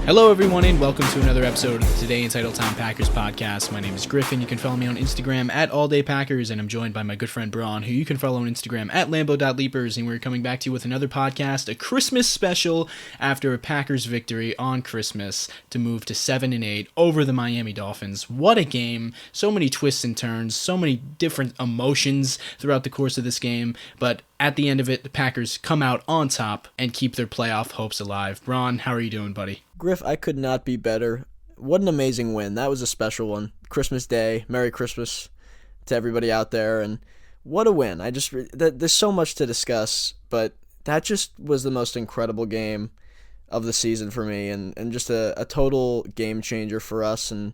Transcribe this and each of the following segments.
Hello, everyone, and welcome to another episode of the Today in Titletown Packers podcast. My name is Griff, and you can follow me on Instagram at AllDayPackers, and I'm joined by my good friend Bron, who you can follow on Instagram at Lambo.Leapers, and we're coming back to you with another podcast, a Christmas special after a Packers victory on Christmas to move to 7-8 over the Miami Dolphins. What a game. So many twists and turns, so many different emotions throughout the course of this game, but at the end of it, the Packers come out on top and keep their playoff hopes alive. Bron, how are you doing, buddy? Griff, I could not be better. What an amazing win. That was a special one. Christmas Day. Merry Christmas to everybody out there. And what a win. There's so much to discuss, but that just was the most incredible game of the season for me and just a total game changer for us and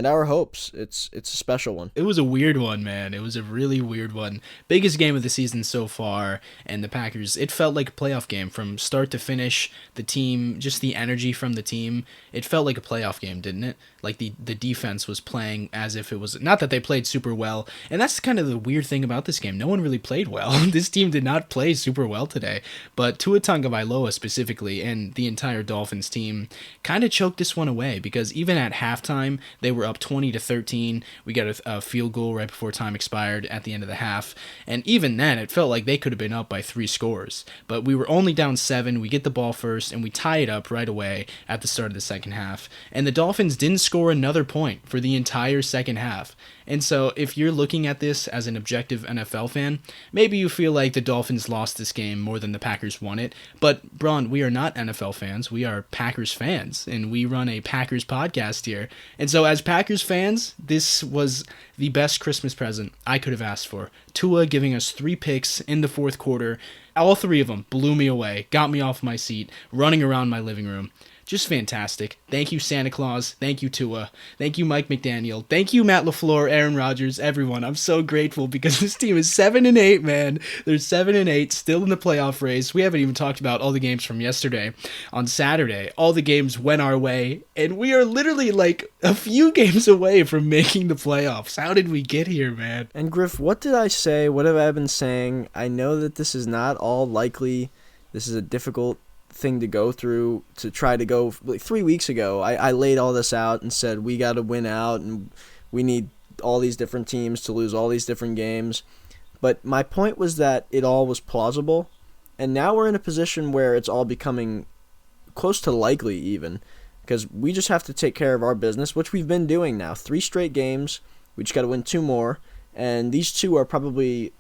our hopes. It's a special one. It was a weird one, man. It was a really weird one. Biggest game of the season so far, and the Packers, it felt like a playoff game from start to finish. The team, just the energy from the team, it felt like a playoff game, didn't it? Like the defense was playing as if it was, not that they played super well, and that's kind of the weird thing about this game. No one really played well. This team did not play super well today, but Tua Tagovailoa specifically and the entire Dolphins team kind of choked this one away because even at halftime, they were up 20-13. We got a field goal right before time expired at the end of the half, and even then, it felt like they could have been up by 3 scores, but we were only down 7. We get the ball first, and we tie it up right away at the start of the second half, and the Dolphins didn't score another point for the entire second half. And so if you're looking at this as an objective NFL fan, maybe you feel like the Dolphins lost this game more than the Packers won it. But, Bron, we are not NFL fans. We are Packers fans, and we run a Packers podcast here. And so as Packers fans, this was the best Christmas present I could have asked for. Tua giving us 3 picks in the fourth quarter. All 3 of them blew me away, got me off my seat, running around my living room. Just fantastic. Thank you, Santa Claus. Thank you, Tua. Thank you, Mike McDaniel. Thank you, Matt LaFleur, Aaron Rodgers, everyone. I'm so grateful because this team is 7-8, man. They're 7-8, still in the playoff race. We haven't even talked about all the games from yesterday. On Saturday, all the games went our way, and we are literally like a few games away from making the playoffs. How did we get here, man? And Griff, what did I say? What have I been saying? I know that this is not all likely. This is a difficult thing to go through to try to go. Like 3 weeks ago, I laid all this out and said we got to win out and we need all these different teams to lose all these different games. But my point was that it all was plausible, and now we're in a position where it's all becoming close to likely even, because we just have to take care of our business, which we've been doing now. 3 straight games. We just got to win 2 more, and these 2 are probably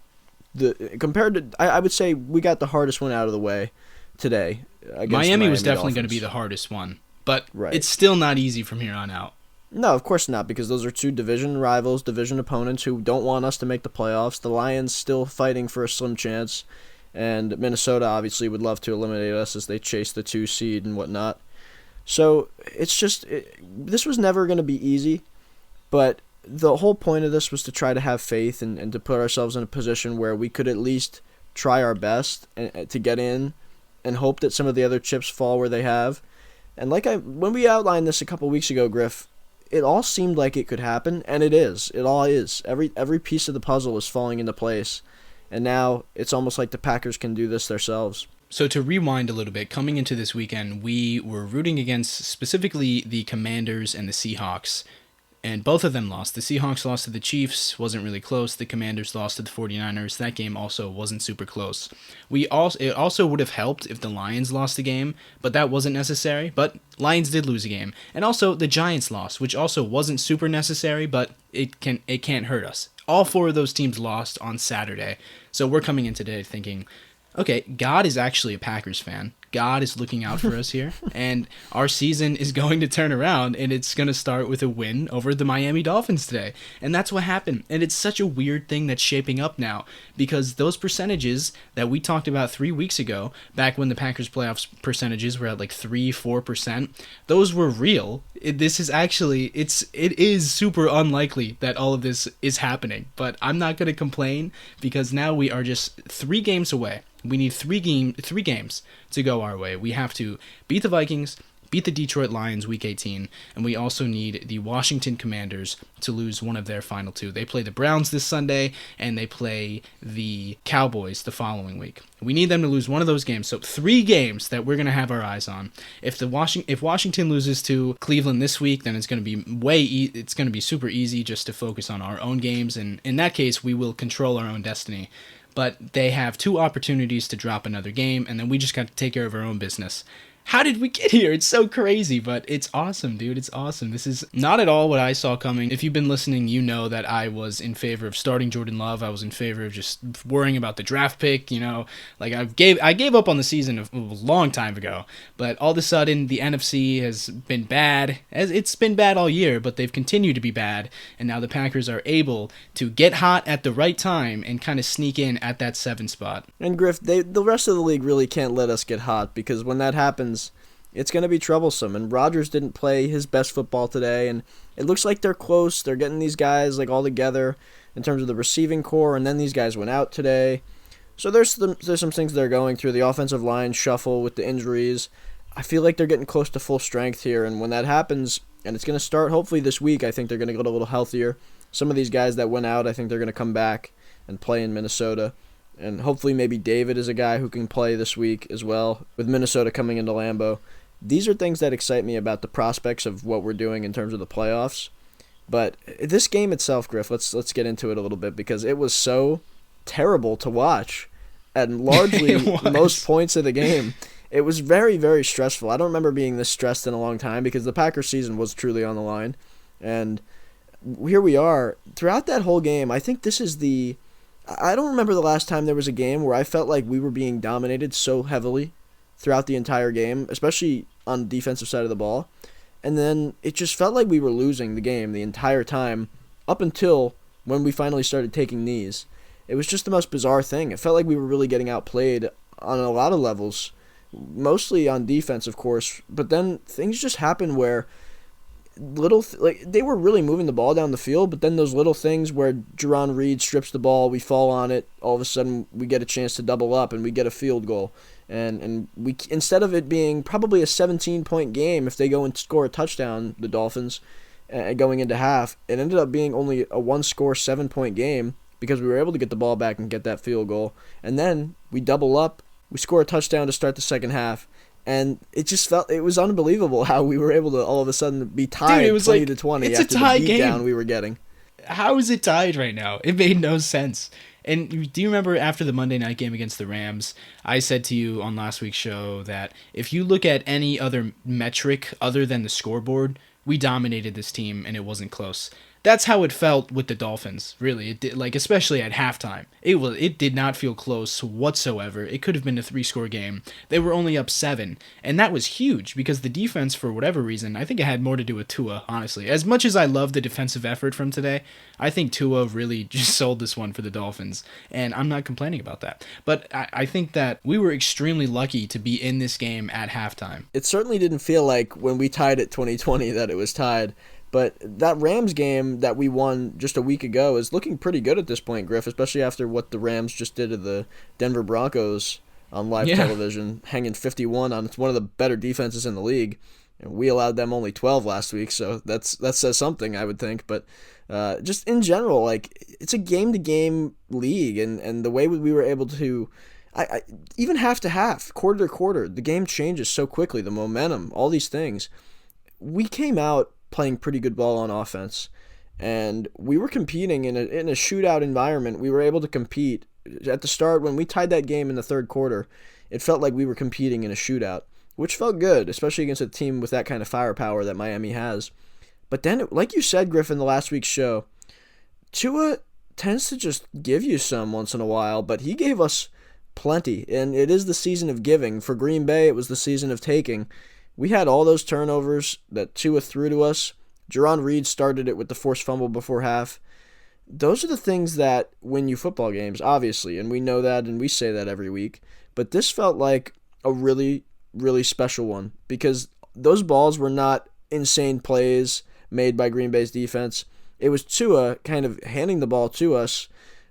compared to, I would say we got the hardest one out of the way today. Miami was definitely going to be the hardest one, but It's still not easy from here on out. No, of course not, because those are 2 division rivals, division opponents who don't want us to make the playoffs. The Lions still fighting for a slim chance, and Minnesota obviously would love to eliminate us as they chase the 2 seed and whatnot. So it's just, this was never going to be easy, but the whole point of this was to try to have faith and to put ourselves in a position where we could at least try our best to get in and hope that some of the other chips fall where they have. And when we outlined this a couple weeks ago, Griff, it all seemed like it could happen, and it is. It all is. Every piece of the puzzle is falling into place, and now it's almost like the Packers can do this themselves. So to rewind a little bit, coming into this weekend, we were rooting against specifically the Commanders and the Seahawks, and both of them lost. The Seahawks lost to the Chiefs, wasn't really close. The Commanders lost to the 49ers. That game also wasn't super close. It also would have helped if the Lions lost the game, but that wasn't necessary. But Lions did lose a game. And also the Giants lost, which also wasn't super necessary, but it can't hurt us. All 4 of those teams lost on Saturday. So we're coming in today thinking, okay, God is actually a Packers fan. God is looking out for us here, and our season is going to turn around, and it's going to start with a win over the Miami Dolphins today. And that's what happened. And it's such a weird thing that's shaping up now, because those percentages that we talked about 3 weeks ago, back when the Packers playoffs percentages were at like 3-4%, those were real. It is super unlikely that all of this is happening, but I'm not going to complain because now we are just 3 games away. We need 3 games to go our way. We have to beat the Vikings, beat the Detroit Lions week 18, and we also need the Washington Commanders to lose one of their final two. They play the Browns this Sunday, and they play the Cowboys the following week. We need them to lose one of those games. So 3 games that we're going to have our eyes on. If Washington loses to Cleveland this week, then it's going to be it's going to be super easy just to focus on our own games, and in that case, we will control our own destiny. But they have 2 opportunities to drop another game, and then we just got to take care of our own business. How did we get here? It's so crazy, but it's awesome, dude. It's awesome. This is not at all what I saw coming. If you've been listening, you know that I was in favor of starting Jordan Love. I was in favor of just worrying about the draft pick, Like I gave up on the season a long time ago, but all of a sudden the NFC has been bad. It's been bad all year, but they've continued to be bad, and now the Packers are able to get hot at the right time and kind of sneak in at that 7 spot. And Griff, the rest of the league really can't let us get hot, because when that happens, it's going to be troublesome. And Rodgers didn't play his best football today, and it looks like they're close. They're getting these guys like all together in terms of the receiving core, and then these guys went out today. So there's some things they're going through. The offensive line shuffle with the injuries. I feel like they're getting close to full strength here, and when that happens, and it's going to start hopefully this week, I think they're going to get a little healthier. Some of these guys that went out, I think they're going to come back and play in Minnesota. And hopefully maybe David is a guy who can play this week as well, with Minnesota coming into Lambeau. These are things that excite me about the prospects of what we're doing in terms of the playoffs. But this game itself, Griff, let's get into it a little bit, because it was so terrible to watch. And largely most points of the game, it was very, very stressful. I don't remember being this stressed in a long time, because the Packers season was truly on the line. And here we are. Throughout that whole game, I think this is I don't remember the last time there was a game where I felt like we were being dominated so heavily throughout the entire game, especially on the defensive side of the ball. And then it just felt like we were losing the game the entire time up until when we finally started taking knees. It was just the most bizarre thing. It felt like we were really getting outplayed on a lot of levels, mostly on defense, of course. But then things just happened where they were really moving the ball down the field, but then those little things where Jerron Reed strips the ball, we fall on it, all of a sudden we get a chance to double up and we get a field goal. And we, instead of it being probably a 17-point game if they go and score a touchdown, the Dolphins, going into half, it ended up being only a one-score 7-point game because we were able to get the ball back and get that field goal. And then we double up, we score a touchdown to start the second half. And it just it was unbelievable how we were able to all of a sudden be tied 20-20 it's after a tie the beatdown we were getting. How is it tied right now? It made no sense. And do you remember after the Monday night game against the Rams, I said to you on last week's show that if you look at any other metric other than the scoreboard, we dominated this team and it wasn't close. That's how it felt with the Dolphins, really. It did, especially at halftime. It did not feel close whatsoever. It could have been a 3-score game. They were only up 7, and that was huge because the defense, for whatever reason, I think it had more to do with Tua, honestly. As much as I love the defensive effort from today, I think Tua really just sold this one for the Dolphins, and I'm not complaining about that. But I think that we were extremely lucky to be in this game at halftime. It certainly didn't feel like when we tied it 2020 that it was tied. But that Rams game that we won just a week ago is looking pretty good at this point, Griff, especially after what the Rams just did to the Denver Broncos on live television, hanging 51 on one of the better defenses in the league. And we allowed them only 12 last week, so that says something, I would think. But just in general, it's a game-to-game league, and the way we were able to even half to half, quarter to quarter, the game changes so quickly, the momentum, all these things. We came out playing pretty good ball on offense, and we were competing in a shootout environment. We were able to compete at the start. When we tied that game in the third quarter, it felt like we were competing in a shootout, which felt good, especially against a team with that kind of firepower that Miami has. But then, like you said, Griffin, the last week's show, Tua tends to just give you some once in a while, but he gave us plenty, and it is the season of giving. For Green Bay, it was the season of taking. We had all those turnovers that Tua threw to us. Jerron Reed started it with the forced fumble before half. Those are the things that win you football games, obviously, and we know that and we say that every week. But this felt like a really, really special one because those balls were not insane plays made by Green Bay's defense. It was Tua kind of handing the ball to us,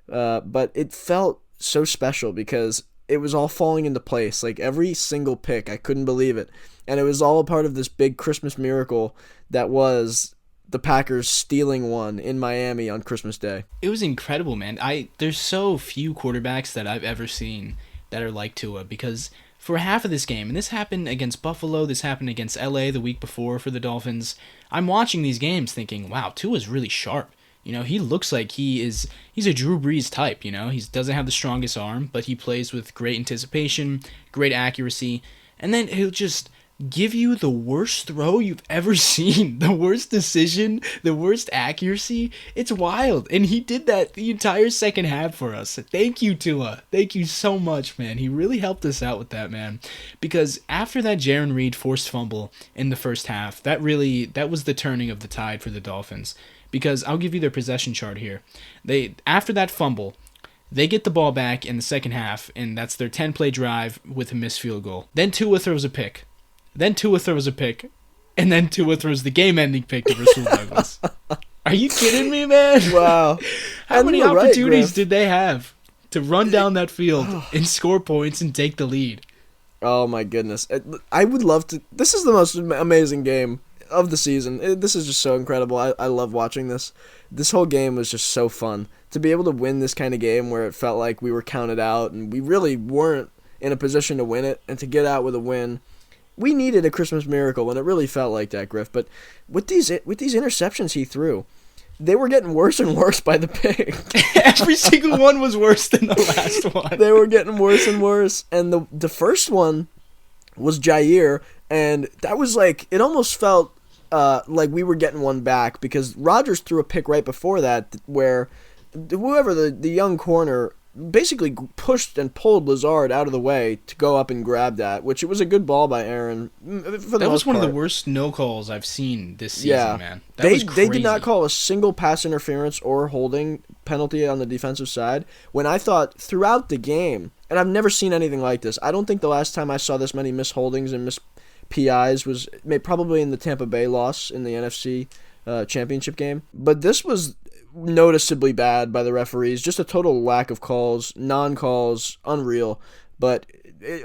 but it felt so special because it was all falling into place. Like every single pick, I couldn't believe it. And it was all a part of this big Christmas miracle that was the Packers stealing one in Miami on Christmas Day. It was incredible, man. There's so few quarterbacks that I've ever seen that are like Tua, because for half of this game, and this happened against Buffalo, this happened against LA the week before for the Dolphins, I'm watching these games thinking, wow, Tua's really sharp. You know, he looks like he's a Drew Brees type, you know. He doesn't have the strongest arm, but he plays with great anticipation, great accuracy, and then he'll just give you the worst throw you've ever seen, the worst decision, the worst accuracy. It's wild. And he did that the entire second half for us. Thank you, Tua. Thank you so much, man. He really helped us out with that, man. Because after that Jaron Reed forced fumble in the first half, that was the turning of the tide for the Dolphins. Because I'll give you their possession chart here. After that fumble, they get the ball back in the second half, and that's their 10-play drive with a missed field goal. Then Tua throws a pick. Then Tua throws a pick, and then Tua throws the game-ending pick to Rasul Douglas. Are you kidding me, man? Wow. How many opportunities did they have to run down that field and score points and take the lead? Oh, my goodness. I would love to... This is the most amazing game of the season. This is just so incredible. I love watching this. This whole game was just so fun. To be able to win this kind of game where it felt like we were counted out and we really weren't in a position to win it, and to get out with a win... We needed a Christmas miracle, and it really felt like that, Griff. But with these interceptions he threw, they were getting worse and worse by the pick. Every single one was worse than the last one. They were getting worse and worse. And the first one was Jair, and that was like, it almost felt like we were getting one back, because Rodgers threw a pick right before that where whoever the young corner basically pushed and pulled Lazard out of the way to go up and grab that, which it was a good ball by Aaron. That was one of the worst no calls I've seen this season, man. That was crazy. They did not call a single pass interference or holding penalty on the defensive side, when I thought throughout the game, and I've never seen anything like this. I don't think the last time I saw this many missed holdings and missed PIs was probably in the Tampa Bay loss in the NFC championship game. But this was noticeably bad by the referees. Just a total lack of calls, non-calls, unreal. But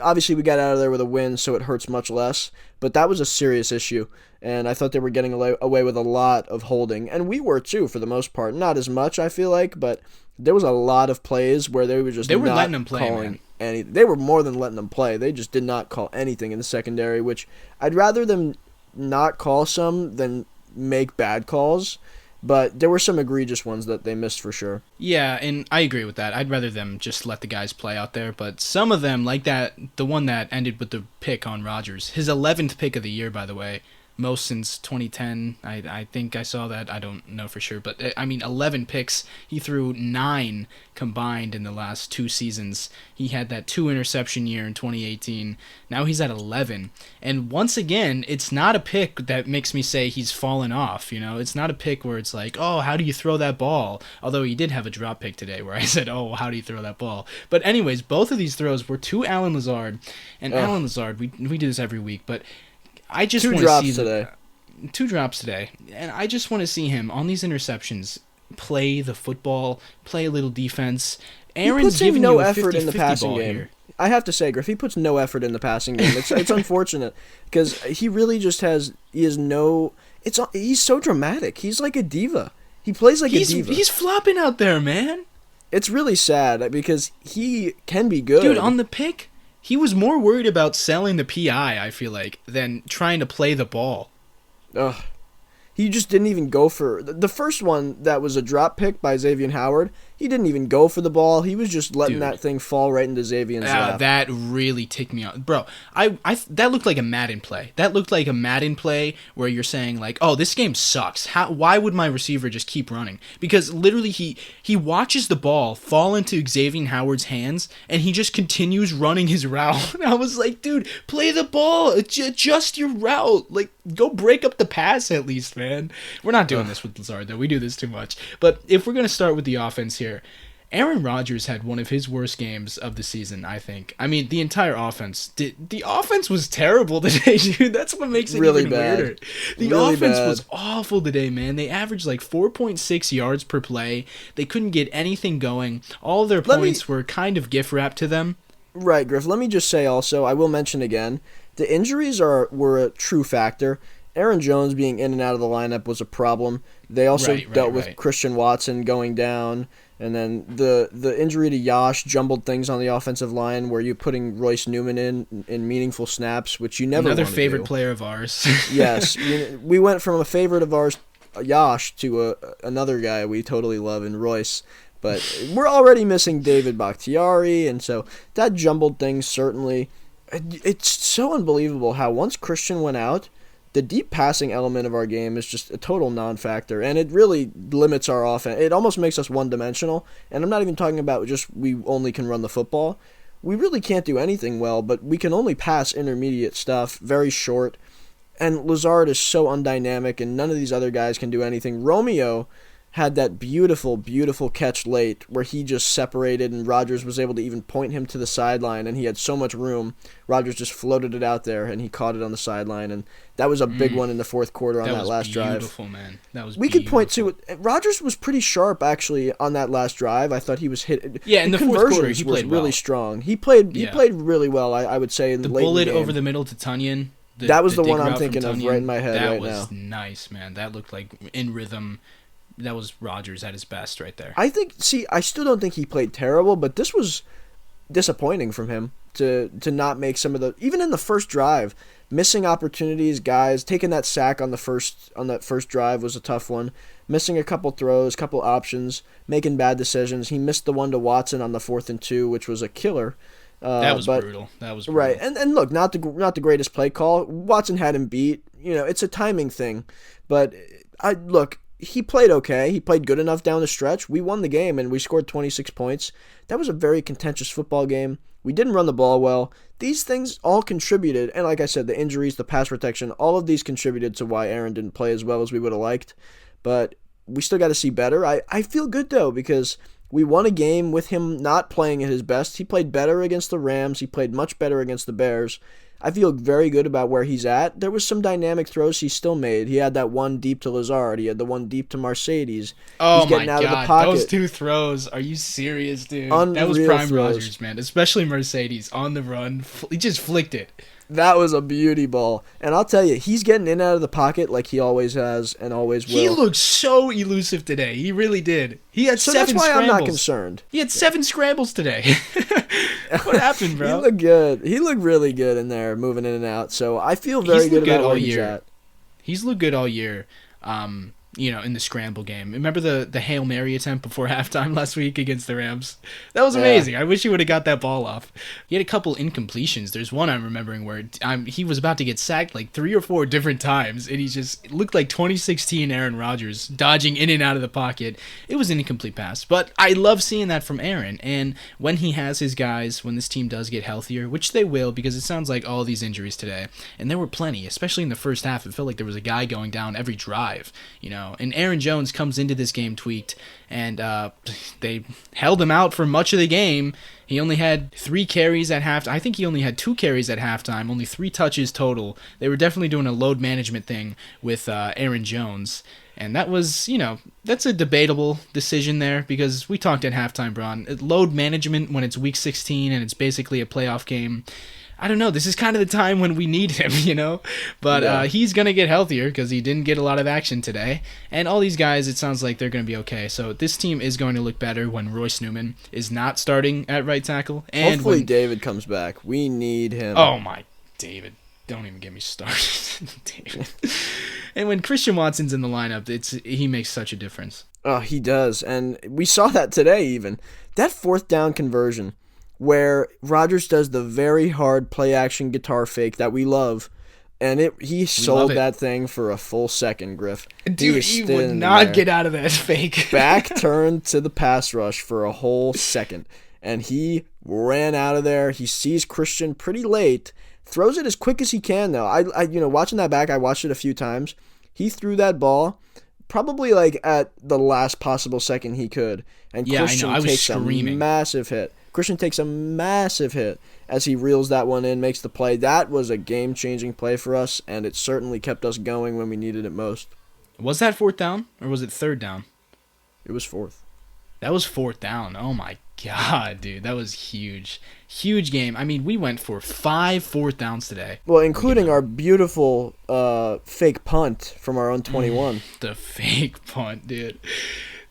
obviously we got out of there with a win, so it hurts much less. But that was a serious issue, and I thought they were getting away with a lot of holding. And we were too, for the most part. Not as much, I feel like, but there was a lot of plays where they were just not letting them play, calling man. They were more than letting them play. They just did not call anything in the secondary, which I'd rather them not call some than make bad calls. But there were some egregious ones that they missed for sure. Yeah, and I agree with that. I'd rather them just let the guys play out there. But some of them, like that, the one that ended with the pick on Rodgers, his 11th pick of the year, by the way, most since 2010. I think I saw that. I don't know for sure. But, 11 picks. He threw 9 combined in the last 2 seasons. He had that 2 interception year in 2018. Now he's at 11. And once again, it's not a pick that makes me say he's fallen off. You know, it's not a pick where it's like, oh, how do you throw that ball? Although he did have a drop pick today where I said, oh, how do you throw that ball? But anyways, both of these throws were to Allen Lazard. And Allen Lazard, we do this every week, but I just want to see today. 2 drops today, and I just want to see him on these interceptions play the football, play a little defense. Aaron's giving no you a effort in the 50-50 passing ball game. here. I have to say, Griff, he puts no effort in the passing game. It's unfortunate, because he really just he's so dramatic. He's like a diva. He plays like a diva. He's flopping out there, man. It's really sad because he can be good. Dude, on the pick, he was more worried about selling the PI, I feel like, than trying to play the ball. Ugh. He just didn't even go for... The first one that was a drop pick by Xavier Howard, he didn't even go for the ball. He was just letting that thing fall right into Xavier's lap. That really ticked me off. Bro, that looked like a Madden play. That looked like a Madden play where you're saying, like, oh, this game sucks. Why would my receiver just keep running? Because literally he watches the ball fall into Xavier Howard's hands, and he just continues running his route. And I was like, dude, play the ball. Adjust your route. Like, go break up the pass at least, man. We're not doing this with Lazard, though. We do this too much. But if we're going to start with the offense here, Aaron Rodgers had one of his worst games of the season, I think. I mean, the entire offense. The offense was terrible today, dude. That's what makes it really even weirder. The offense was awful today, man. They averaged like 4.6 yards per play. They couldn't get anything going. All of their points were kind of gift wrapped to them. Right, Griff. Let me just say also, I will mention again, the injuries were a true factor. Aaron Jones being in and out of the lineup was a problem. They also dealt with Right. Christian Watson going down, and then the injury to Yash jumbled things on the offensive line, where you're putting Royce Newman in meaningful snaps, which you never Another want to favorite do. player of ours. Yes, we went from a favorite of ours, Yash, to another guy we totally love in Royce. But we're already missing David Bakhtiari, and so that jumbled things certainly. It's so unbelievable how once Christian went out, the deep passing element of our game is just a total non-factor, and it really limits our offense. It almost makes us one-dimensional, and I'm not even talking about just we only can run the football. We really can't do anything well, but we can only pass intermediate stuff, very short, and Lazard is so undynamic, and none of these other guys can do anything. Romeo had that beautiful, beautiful catch late where he just separated and Rodgers was able to even point him to the sideline, and he had so much room. Rodgers just floated it out there, and he caught it on the sideline, and that was a big one in the fourth quarter on that last drive. Beautiful, man. That was we beautiful. could point to Rodgers was pretty sharp actually on that last drive. I thought he was hit. Yeah, in the fourth quarter he played really well. strong. He played really well. I would say the late bullet in the game. over the middle to Tunyon. That was the dig one I'm route from thinking of Tunyon, right in my head right now. That was nice, man. That looked like in rhythm. That was Rodgers at his best right there. I still don't think he played terrible, but this was disappointing from him to not make some of the, even in the first drive, missing opportunities, guys taking that sack on that first drive was a tough one. Missing a couple throws, couple options, making bad decisions. He missed the one to Watson on the 4th and 2, which was a killer. That was brutal. That was brutal. Right, and look, not the greatest play call. Watson had him beat. It's a timing thing, but he played okay. He played good enough down the stretch. We won the game, and we scored 26 points. That was a very contentious football game. We didn't run the ball well. These things all contributed, and like I said, the injuries, the pass protection, all of these contributed to why Aaron didn't play as well as we would have liked. But we still got to see better. I feel good, though, because we won a game with him not playing at his best. He played better against the Rams. He played much better against the Bears. I feel very good about where he's at. There was some dynamic throws he still made. He had that one deep to Lazard. He had the one deep to Mercedes. Oh, he's getting my out God. Of the pocket. Those two throws. Are you serious, dude? Unreal that was prime throws. Rodgers, man. Especially Mercedes on the run. He just flicked it. That was a beauty ball. And I'll tell you, he's getting in and out of the pocket like he always has and always will. He looked so elusive today. He really did. He had so 7 that's why scrambles. I'm not concerned. He had 7 scrambles today. What happened, bro? He looked good. He looked really good in there, moving in and out. So I feel very good about where he's at. He's looked good all year. In the scramble game. Remember the Hail Mary attempt before halftime last week against the Rams? That was amazing. I wish he would have got that ball off. He had a couple incompletions. There's one I'm remembering where he was about to get sacked like 3 or 4 different times, and it looked like 2016 Aaron Rodgers dodging in and out of the pocket. It was an incomplete pass, but I love seeing that from Aaron. And when he has his guys, when this team does get healthier, which they will, because it sounds like all these injuries today, and there were plenty, especially in the first half. It felt like there was a guy going down every drive, And Aaron Jones comes into this game tweaked, and they held him out for much of the game. He only had 3 carries at half. I think he only had 2 carries at halftime, only 3 touches total. They were definitely doing a load management thing with Aaron Jones. And that was, that's a debatable decision there, because we talked at halftime, Bron. Load management when it's week 16 and it's basically a playoff game. I don't know. This is kind of the time when we need him, But he's going to get healthier because he didn't get a lot of action today. And all these guys, it sounds like they're going to be okay. So this team is going to look better when Royce Newman is not starting at right tackle. And hopefully when David comes back. We need him. Oh, my David. Don't even get me started. David. And when Christian Watson's in the lineup, he makes such a difference. Oh, he does. And we saw that today even. That 4th down conversion, where Rodgers does the very hard play-action guitar fake that we love, and he sold that thing for a full second, Griff. Dude, he would not get out of that fake. Back turned to the pass rush for a whole second, and he ran out of there. He sees Christian pretty late, throws it as quick as he can, though. I watching that back, I watched it a few times. He threw that ball probably like at the last possible second he could, and Christian takes a massive hit. Christian takes a massive hit as he reels that one in, makes the play. That was a game-changing play for us, and it certainly kept us going when we needed it most. Was that 4th down, or was it 3rd down? It was 4th. That was 4th down. Oh, my God, dude, that was huge. Huge game. I mean, we went for 5 fourth downs today. Well, including our beautiful fake punt from our own 21. The fake punt, dude.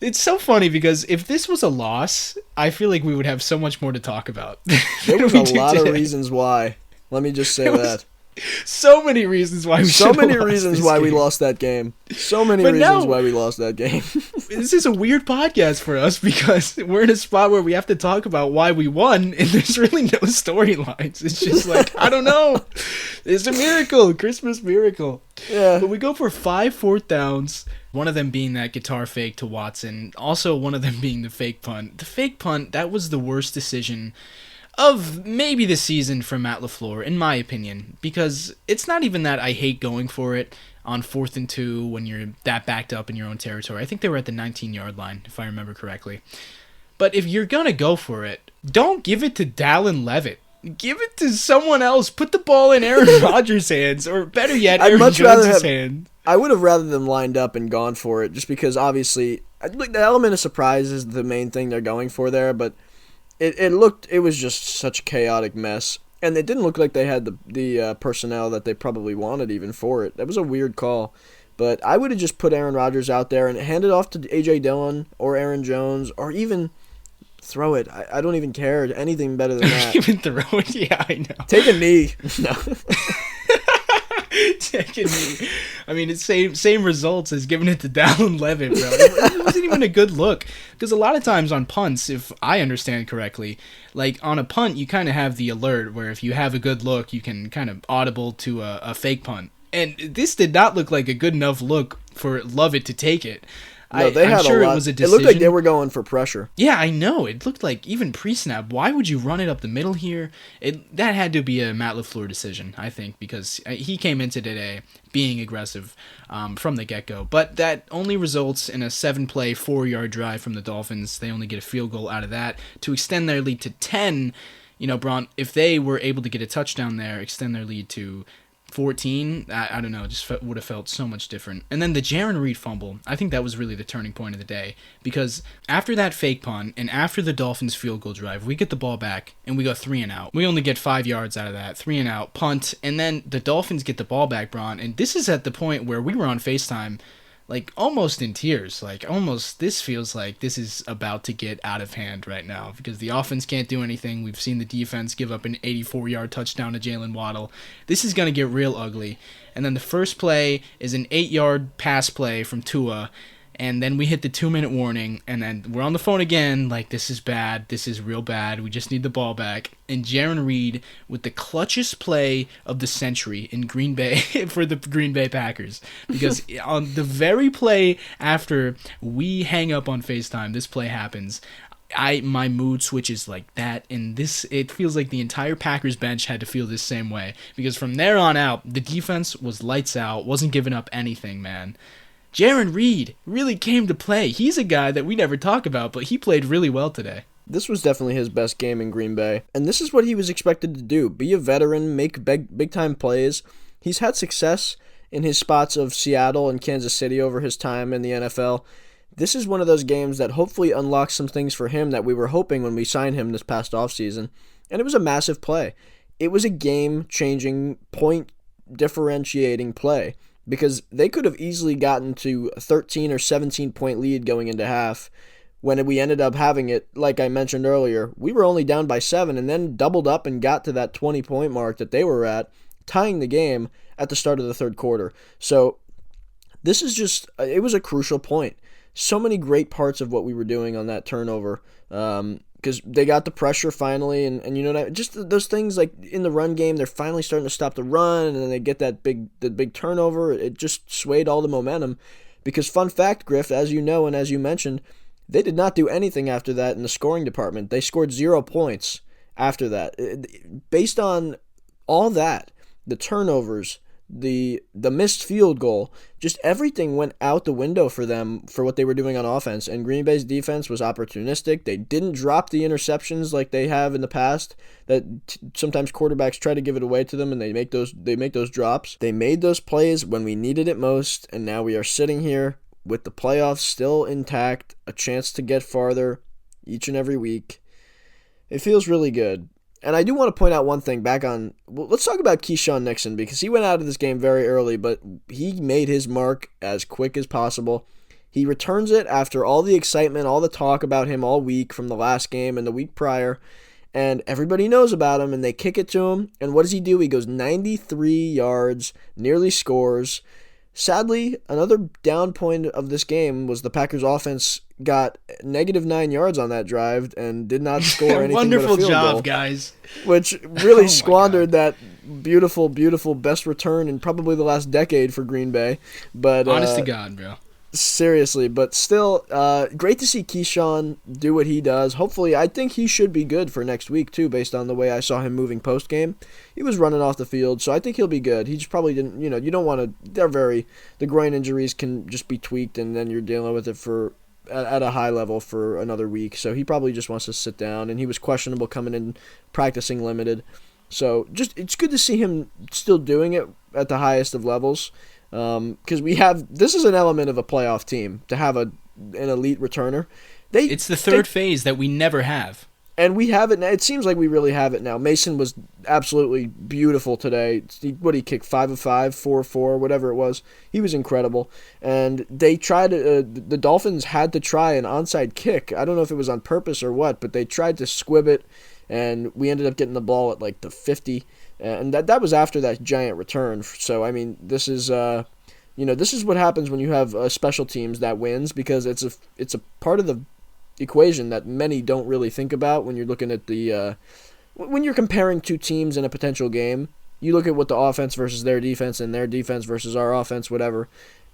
It's so funny because if this was a loss, I feel like we would have so much more to talk about. There was a lot of reasons why. Let me just say that. So many reasons why we So many reasons why we lost that game. So many reasons why we lost that game. This is a weird podcast for us because we're in a spot where we have to talk about why we won, and there's really no storylines. It's just like, I don't know. It's a miracle. Christmas miracle. Yeah. But we go for 5 fourth downs. One of them being that guitar fake to Watson. Also, one of them being the fake punt. The fake punt, that was the worst decision of maybe the season from Matt LaFleur, in my opinion, because it's not even that I hate going for it on 4th and 2 when you're that backed up in your own territory. I think they were at the 19-yard line, if I remember correctly. But if you're going to go for it, don't give it to Dallin Levitt. Give it to someone else. Put the ball in Aaron Rodgers' hands, or better yet, Aaron Jones' hands. I would have rather them lined up and gone for it, just because obviously, the element of surprise is the main thing they're going for there, but it was just such a chaotic mess, and it didn't look like they had the personnel that they probably wanted even for it. That was a weird call, but I would have just put Aaron Rodgers out there and handed off to A.J. Dillon or Aaron Jones, or even throw it. I don't even care. Anything better than that. Even throw it? Yeah, I know. Take a knee. No. Take a knee. I mean, it's same results as giving it to Dallin Levitt, bro. It wasn't even a good look. Because a lot of times on punts, if I understand correctly, like on a punt, you kind of have the alert where if you have a good look, you can kind of audible to a fake punt. And this did not look like a good enough look for Levitt to take it. No, they had sure a lot. It was a decision. It looked like they were going for pressure. Yeah, I know. It looked like even pre-snap. Why would you run it up the middle here? That had to be a Matt LaFleur decision, I think, because he came into today being aggressive from the get-go. But that only results in a 7-play, 4-yard drive from the Dolphins. They only get a field goal out of that to extend their lead to 10. You know, Bron, if they were able to get a touchdown there, extend their lead to 14, I don't know, just would have felt so much different. And then the Jaron Reed fumble, I think that was really the turning point of the day, because after that fake punt and after the Dolphins field goal drive, we get the ball back and we go 3 and out. We only get 5 yards out of that, 3 and out, punt, and then the Dolphins get the ball back, Bron, and this is at the point where we were on FaceTime, like almost in tears, this feels like this is about to get out of hand right now because the offense can't do anything. We've seen the defense give up an 84-yard touchdown to Jalen Waddle. This is going to get real ugly. And then the first play is an 8-yard pass play from Tua, and then we hit the 2-minute warning, and then we're on the phone again, like, this is bad, this is real bad, we just need the ball back. And Jaron Reed with the clutchest play of the century in Green Bay for the Green Bay Packers. Because on the very play after we hang up on FaceTime, this play happens, my mood switches like that, and it feels like the entire Packers bench had to feel this same way. Because from there on out, the defense was lights out, wasn't giving up anything, man. Jaron Reed really came to play. He's a guy that we never talk about, but he played really well today. This was definitely his best game in Green Bay, and this is what he was expected to do. Be a veteran, make big-time plays. He's had success in his spots of Seattle and Kansas City over his time in the NFL. This is one of those games that hopefully unlocks some things for him that we were hoping when we signed him this past offseason, and it was a massive play. It was a game-changing, point-differentiating play, because they could have easily gotten to a 13 or 17-point lead going into half. When we ended up having it, like I mentioned earlier, we were only down by 7 and then doubled up and got to that 20-point mark that they were at, tying the game at the start of the third quarter. So this is it was a crucial point. So many great parts of what we were doing on that turnover, because they got the pressure finally, and you know what just those things like in the run game, they're finally starting to stop the run, and then they get the big turnover. It just swayed all the momentum. Because fun fact, Griff, as you know and as you mentioned, they did not do anything after that in the scoring department. They scored 0 points after that. Based on all that, the turnovers, the missed field goal, just everything went out the window for them for what they were doing on offense. And Green Bay's defense was opportunistic. They didn't drop the interceptions like they have in the past, that sometimes quarterbacks try to give it away to them and they make those drops. They made those plays when we needed it most, and now we are sitting here with the playoffs still intact, a chance to get farther each and every week. It feels really good. And I do want to point out one thing back on. Well, let's talk about Keyshawn Nixon because he went out of this game very early, but he made his mark as quick as possible. He returns it after all the excitement, all the talk about him all week from the last game and the week prior, and everybody knows about him, and they kick it to him. And what does he do? He goes 93 yards, nearly scores. Sadly, another down point of this game was the Packers offense got -9 yards on that drive and did not score anything Wonderful but a field job, goal, guys. which really Oh my squandered that beautiful, beautiful best return in probably the last decade for Green Bay. But Honest to God, bro. seriously, but still, great to see Keyshawn do what he does. Hopefully, I think he should be good for next week, too, based on the way I saw him moving post-game. He was running off the field, so I think he'll be good. He just probably didn't, you don't want to, the groin injuries can just be tweaked, and then you're dealing with it at a high level for another week. So he probably just wants to sit down, and he was questionable coming in, practicing limited. So it's good to see him still doing it at the highest of levels. Because this is an element of a playoff team to have an elite returner. It's the third phase that we never have. And we have it now. It seems like we really have it now. Mason was absolutely beautiful today. He kicked 5 of 5, 4 of 4, whatever it was. He was incredible. And they tried the Dolphins had to try an onside kick. I don't know if it was on purpose or what, but they tried to squib it, and we ended up getting the ball at like the 50. And that was after that giant return. So, I mean, this is this is what happens when you have special teams that wins, because it's a part of the equation that many don't really think about when you're looking at when you're comparing two teams in a potential game. You look at what the offense versus their defense and their defense versus our offense, whatever.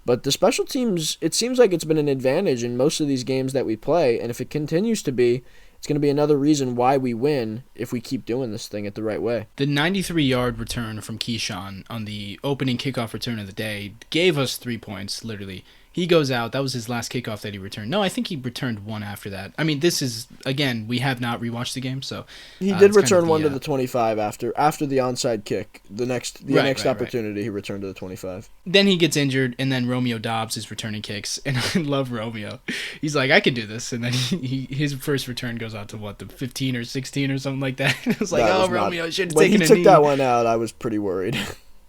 But the special teams, it seems like it's been an advantage in most of these games that we play, and if it continues to be, it's going to be another reason why we win if we keep doing this thing at the right way. The 93-yard return from Keyshawn on the opening kickoff return of the day gave us 3 points, literally. He goes out. That was his last kickoff that he returned. No, I think he returned one after that. I mean, this is, again, we have not rewatched the game, so... He did return one to the 25 after the onside kick. The next opportunity, he returned to the 25. Then he gets injured, and then Romeo Dobbs is returning kicks, and I love Romeo. He's like, I can do this, and then his first return goes out to, the 15 or 16 or something like that. I was like, Romeo should have taken a knee. When he took that one out, I was pretty worried.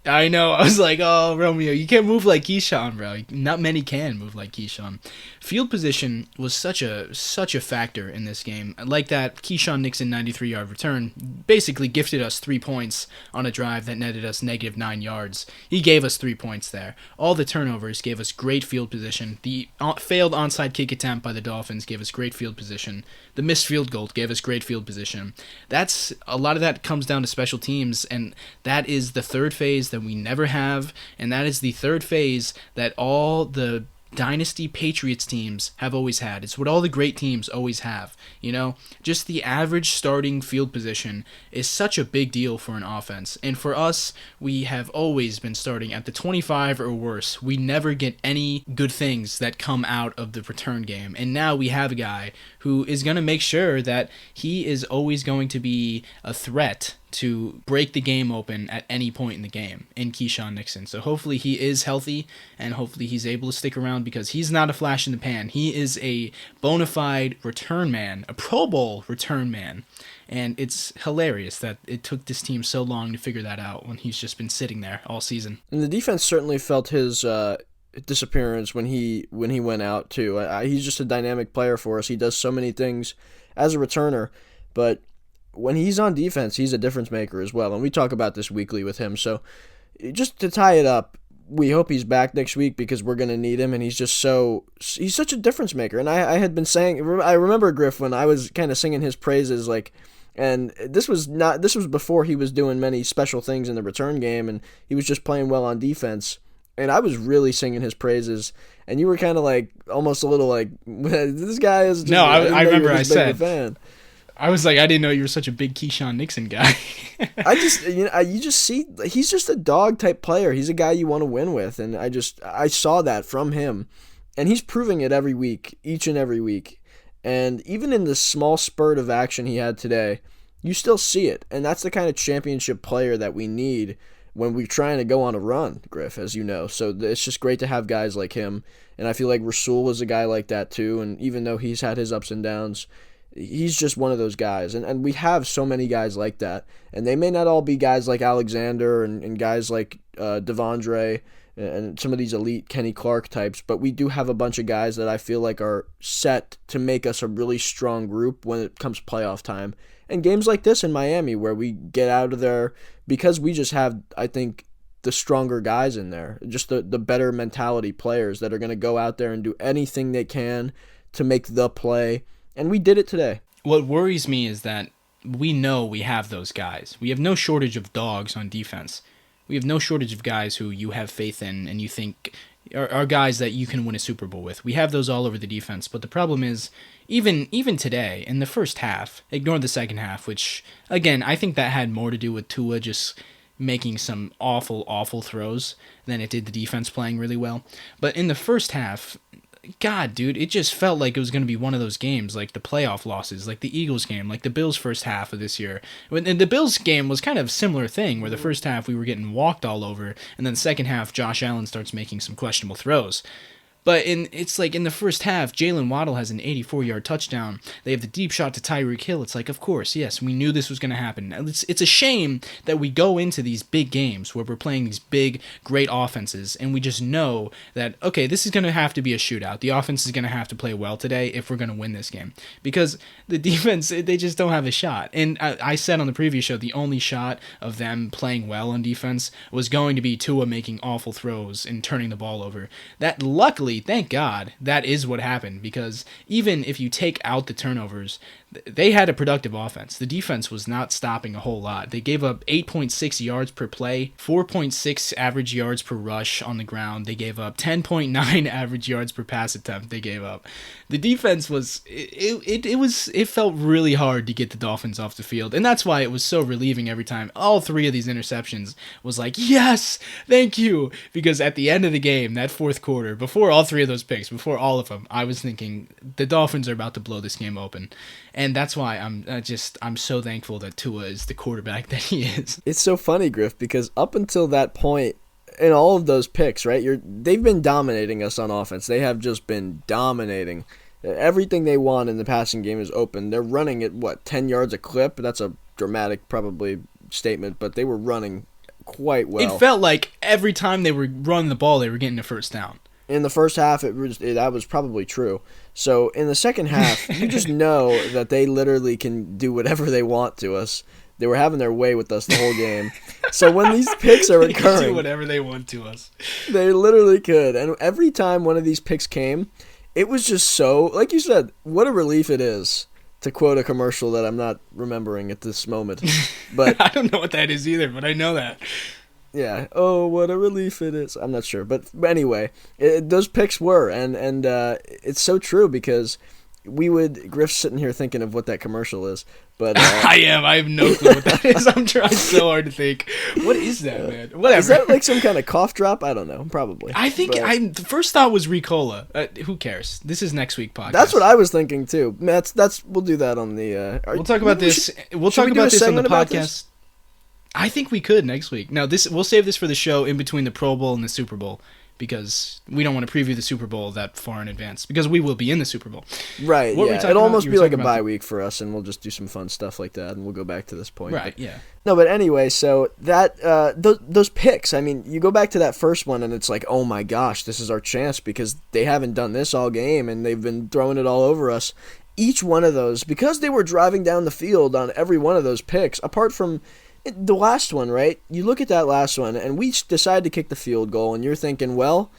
I know. I was like, oh, Romeo, you can't move like Keyshawn, bro. Not many can move like Keyshawn. Field position was such a factor in this game. Like that Keyshawn Nixon 93-yard return basically gifted us 3 points on a drive that netted us -9 yards. He gave us 3 points there. All the turnovers gave us great field position. The failed onside kick attempt by the Dolphins gave us great field position. The missed field goal gave us great field position. A lot of that comes down to special teams, and that is the third phase that we never have, and that is the third phase that all the Dynasty Patriots teams have always had. It's what all the great teams always have. Just the average starting field position is such a big deal for an offense. And for us, we have always been starting at the 25 or worse. We never get any good things that come out of the return game. And now we have a guy who is going to make sure that he is always going to be a threat to break the game open at any point in the game in Keyshawn Nixon. So hopefully he is healthy, and hopefully he's able to stick around, because he's not a flash in the pan. He is a bona fide return man, a Pro Bowl return man. And it's hilarious that it took this team so long to figure that out when he's just been sitting there all season. And the defense certainly felt his disappearance when he went out too. He's just a dynamic player for us. He does so many things as a returner, but when he's on defense, he's a difference maker as well, and we talk about this weekly with him. So just to tie it up, we hope he's back next week because we're going to need him, and he's such a difference maker. And I had been saying, I remember Griff when I was kind of singing his praises, and this was before he was doing many special things in the return game, and he was just playing well on defense. And I was really singing his praises, and you were kind of like, almost a little like, this guy is just, no, I remember I said, fan. I was like, I didn't know you were such a big Keyshawn Nixon guy. You just see, he's just a dog type player. He's a guy you want to win with, and I saw that from him, and he's proving it every week, each and every week. And even in the small spurt of action he had today, you still see it, and that's the kind of championship player that we need when we're trying to go on a run, Griff, as you know. So it's just great to have guys like him, and I feel like Rasul is a guy like that too, and even though he's had his ups and downs, he's just one of those guys. And we have so many guys like that. And they may not all be guys like Alexander and guys like Devondre and some of these elite Kenny Clark types, but we do have a bunch of guys that I feel like are set to make us a really strong group when it comes playoff time. And games like this in Miami where we get out of there because we just have, I think, the stronger guys in there, just the better mentality players that are going to go out there and do anything they can to make the play. And we did it today. What worries me is that we know we have those guys. We have no shortage of dogs on defense. We have no shortage of guys who you have faith in and you think are guys that you can win a Super Bowl with. We have those all over the defense, but the problem is, even today, in the first half, ignore the second half, which, again, I think that had more to do with Tua just making some awful, awful throws than it did the defense playing really well. But in the first half, God, dude, it just felt like it was going to be one of those games, like the playoff losses, like the Eagles game, like the Bills' first half of this year. And the Bills game was kind of a similar thing, where the first half we were getting walked all over, and then the second half Josh Allen starts making some questionable throws. But it's like in the first half, Jalen Waddle has an 84-yard touchdown. They have the deep shot to Tyreek Hill. It's like, of course, yes, we knew this was going to happen. It's a shame that we go into these big games where we're playing these big, great offenses, and we just know that, okay, this is going to have to be a shootout. The offense is going to have to play well today if we're going to win this game. Because the defense, they just don't have a shot. And I said on the previous show, the only shot of them playing well on defense was going to be Tua making awful throws and turning the ball over. That, luckily, thank God, that is what happened, because even if you take out the turnovers, they had a productive offense. The defense was not stopping a whole lot. They gave up 8.6 yards per play, 4.6 average yards per rush on the ground. They gave up 10.9 average yards per pass attempt. They gave up. The defense was it felt really hard to get the Dolphins off the field, and that's why it was so relieving every time. All three of these interceptions was like, yes, thank you, because at the end of the game, that fourth quarter, before all three of those picks, before all of them, I was thinking the Dolphins are about to blow this game open. And that's why I'm so thankful that Tua is the quarterback that he is. It's so funny, Griff, because up until that point, in all of those picks, right, they've been dominating us on offense. They have just been dominating. Everything they want in the passing game is open. They're running at, 10 yards a clip? That's a dramatic, probably, statement, but they were running quite well. It felt like every time they were running the ball, they were getting a first down. In the first half, that was probably true. So in the second half, you just know that they literally can do whatever they want to us. They were having their way with us the whole game. So when these picks are They can occurring, do whatever they want to us. They literally could. And every time one of these picks came, it was just so, like you said, what a relief it is, to quote a commercial that I'm not remembering at this moment. But I don't know what that is either, but I know that. Yeah. Oh, what a relief it is. I'm not sure, but anyway, those picks were, and it's so true, because Griff's sitting here thinking of what that commercial is, but I have no clue what that is. I'm trying so hard to think. What is that, man? Whatever. Is that like some kind of cough drop? I don't know. Probably. I think the first thought was Ricola. Who cares? This is next week podcast. That's what I was thinking too. That's we'll do that on the. We'll talk about this. We'll talk about this on the podcast. I think we could next week. Now, we'll save this for the show in between the Pro Bowl and the Super Bowl, because we don't want to preview the Super Bowl that far in advance, because we will be in the Super Bowl. Right, yeah. It'll almost be like a bye week for us, and we'll just do some fun stuff like that, and we'll go back to this point. Right, yeah. No, but anyway, so that those picks, I mean, you go back to that first one, and it's like, oh my gosh, this is our chance, because they haven't done this all game, and they've been throwing it all over us. Each one of those, because they were driving down the field on every one of those picks, apart from the last one, right? You look at that last one, and we decide to kick the field goal, and you're thinking, well,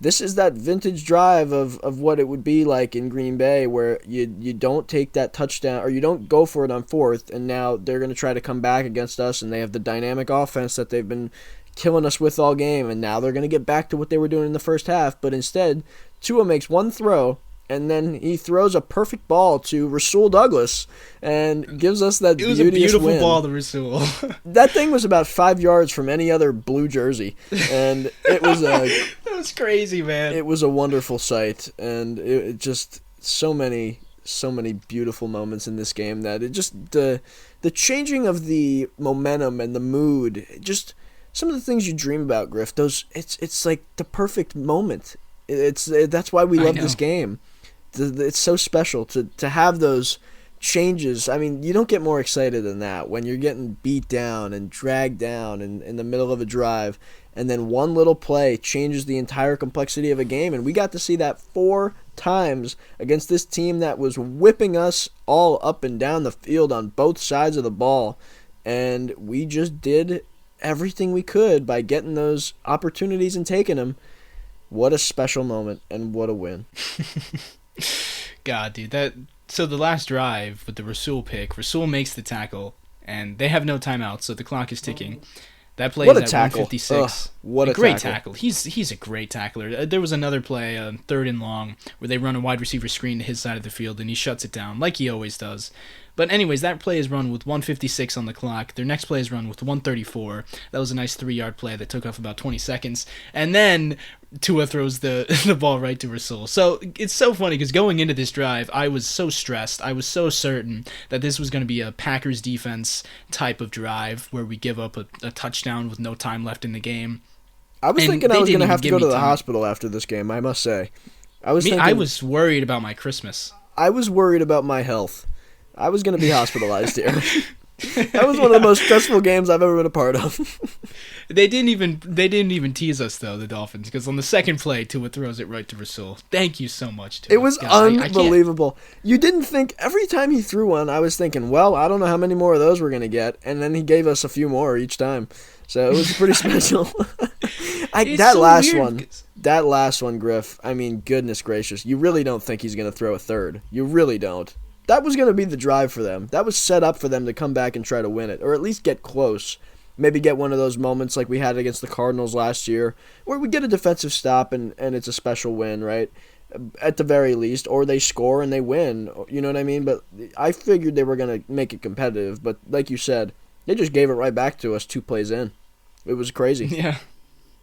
this is that vintage drive of what it would be like in Green Bay, where you don't take that touchdown, or you don't go for it on fourth, and now they're going to try to come back against us, and they have the dynamic offense that they've been killing us with all game, and now they're going to get back to what they were doing in the first half. But instead, Tua makes one throw, and then he throws a perfect ball to Rasul Douglas and gives us that beauteous win. It was a beautiful ball to Rasul. That thing was about 5 yards from any other blue jersey, and it was that was crazy, man. It was a wonderful sight, and it just so many beautiful moments in this game, that it just the changing of the momentum and the mood, just some of the things you dream about, Griff. It's like the perfect moment. That's why we love this game. It's so special to have those changes. I mean, you don't get more excited than that when you're getting beat down and dragged down in the middle of a drive, and then one little play changes the entire complexity of a game. And we got to see that 4 times against this team that was whipping us all up and down the field on both sides of the ball. And we just did everything we could by getting those opportunities and taking them. What a special moment and what a win. God, dude, so the last drive with the Rasul pick, Rasul makes the tackle, and they have no timeout, so the clock is ticking. That play What is a at tackle. 156. What a great tackle. He's a great tackler. There was another play, 3rd and long, where they run a wide receiver screen to his side of the field, and he shuts it down, like he always does. But anyways, that play is run with 156 on the clock. Their next play is run with 134. That was a nice 3-yard play that took off about 20 seconds. And then Tua throws the ball right to Rasul. So it's so funny because going into this drive, I was so stressed. I was so certain that this was going to be a Packers defense type of drive where we give up a touchdown with no time left in the game. I was thinking I was going to have to go to the hospital after this game, I must say. I was worried about my Christmas. I was worried about my health. I was going to be hospitalized here. That was one of the most stressful games I've ever been a part of. They didn't even tease us though, the Dolphins, because on the second play, Tua throws it right to Rasul. Thank you so much, Tua. It was unbelievable. You didn't think every time he threw one, I was thinking, well, I don't know how many more of those we're gonna get, and then he gave us a few more each time. So it was pretty special. That last one, Griff. I mean, goodness gracious, you really don't think he's gonna throw a third. You really don't. That was going to be the drive for them. That was set up for them to come back and try to win it, or at least get close. Maybe get one of those moments like we had against the Cardinals last year, where we get a defensive stop and it's a special win, right? At the very least, or they score and they win. You know what I mean? But I figured they were going to make it competitive, but like you said, they just gave it right back to us 2 plays in. It was crazy.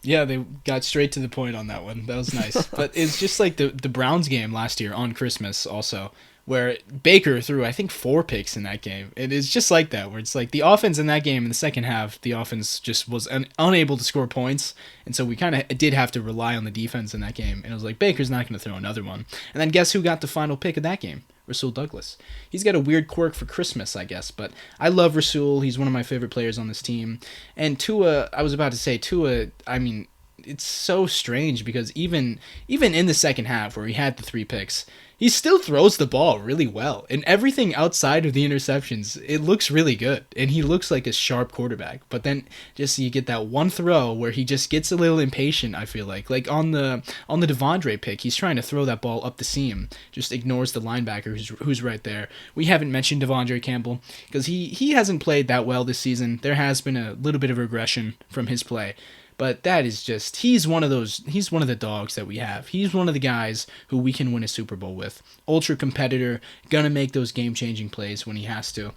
Yeah, they got straight to the point on that one. That was nice. But it's just like the Browns game last year on Christmas also, where Baker threw, I think, 4 picks in that game. It is just like that, where it's like the offense in that game in the second half, the offense just was unable to score points, and so we kind of did have to rely on the defense in that game. And it was like, Baker's not going to throw another one. And then guess who got the final pick of that game? Rasul Douglas. He's got a weird quirk for Christmas, I guess, but I love Rasul. He's one of my favorite players on this team. And Tua, I mean, it's so strange because even in the second half where he had the 3 picks, he still throws the ball really well. And everything outside of the interceptions, it looks really good. And he looks like a sharp quarterback. But then just you get that one throw where he just gets a little impatient, I feel like. Like on the Devondre pick, he's trying to throw that ball up the seam. Just ignores the linebacker who's right there. We haven't mentioned Devondre Campbell because he hasn't played that well this season. There has been a little bit of regression from his play. But that is just, he's one of the dogs that we have. He's one of the guys who we can win a Super Bowl with. Ultra competitor, gonna make those game-changing plays when he has to.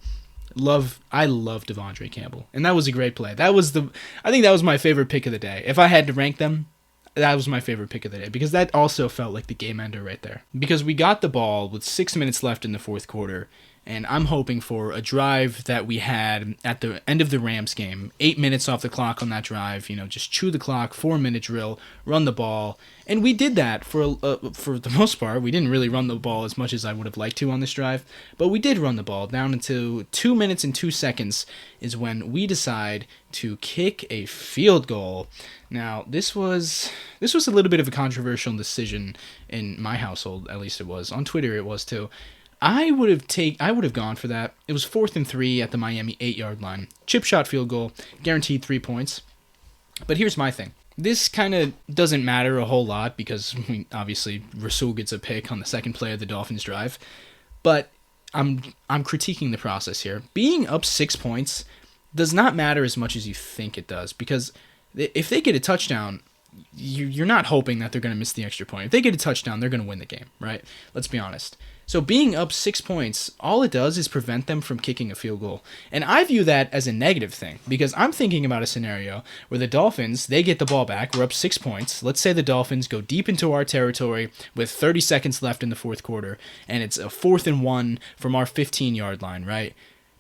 I love Devondre Campbell. And that was a great play. I think that was my favorite pick of the day. If I had to rank them, that was my favorite pick of the day. Because that also felt like the game ender right there. Because we got the ball with 6 minutes left in the fourth quarter. And I'm hoping for a drive that we had at the end of the Rams game. 8 minutes off the clock on that drive. Just chew the clock, 4-minute drill, run the ball. And we did that for the most part. We didn't really run the ball as much as I would have liked to on this drive. But we did run the ball down into 2 minutes and 2 seconds is when we decide to kick a field goal. Now, this was a little bit of a controversial decision in my household, at least it was. On Twitter it was too. I would have gone for that. It was 4th and 3 at the Miami 8-yard line. Chip shot field goal, guaranteed 3 points. But here's my thing. This kind of doesn't matter a whole lot because obviously Rasul gets a pick on the second play of the Dolphins drive. But I'm critiquing the process here. Being up 6 points does not matter as much as you think it does because if they get a touchdown, you're not hoping that they're going to miss the extra point. If they get a touchdown, they're going to win the game, right? Let's be honest. So being up 6 points, all it does is prevent them from kicking a field goal. And I view that as a negative thing because I'm thinking about a scenario where the Dolphins, they get the ball back, we're up 6 points. Let's say the Dolphins go deep into our territory with 30 seconds left in the fourth quarter, and it's a 4th and 1 from our 15-yard line, right?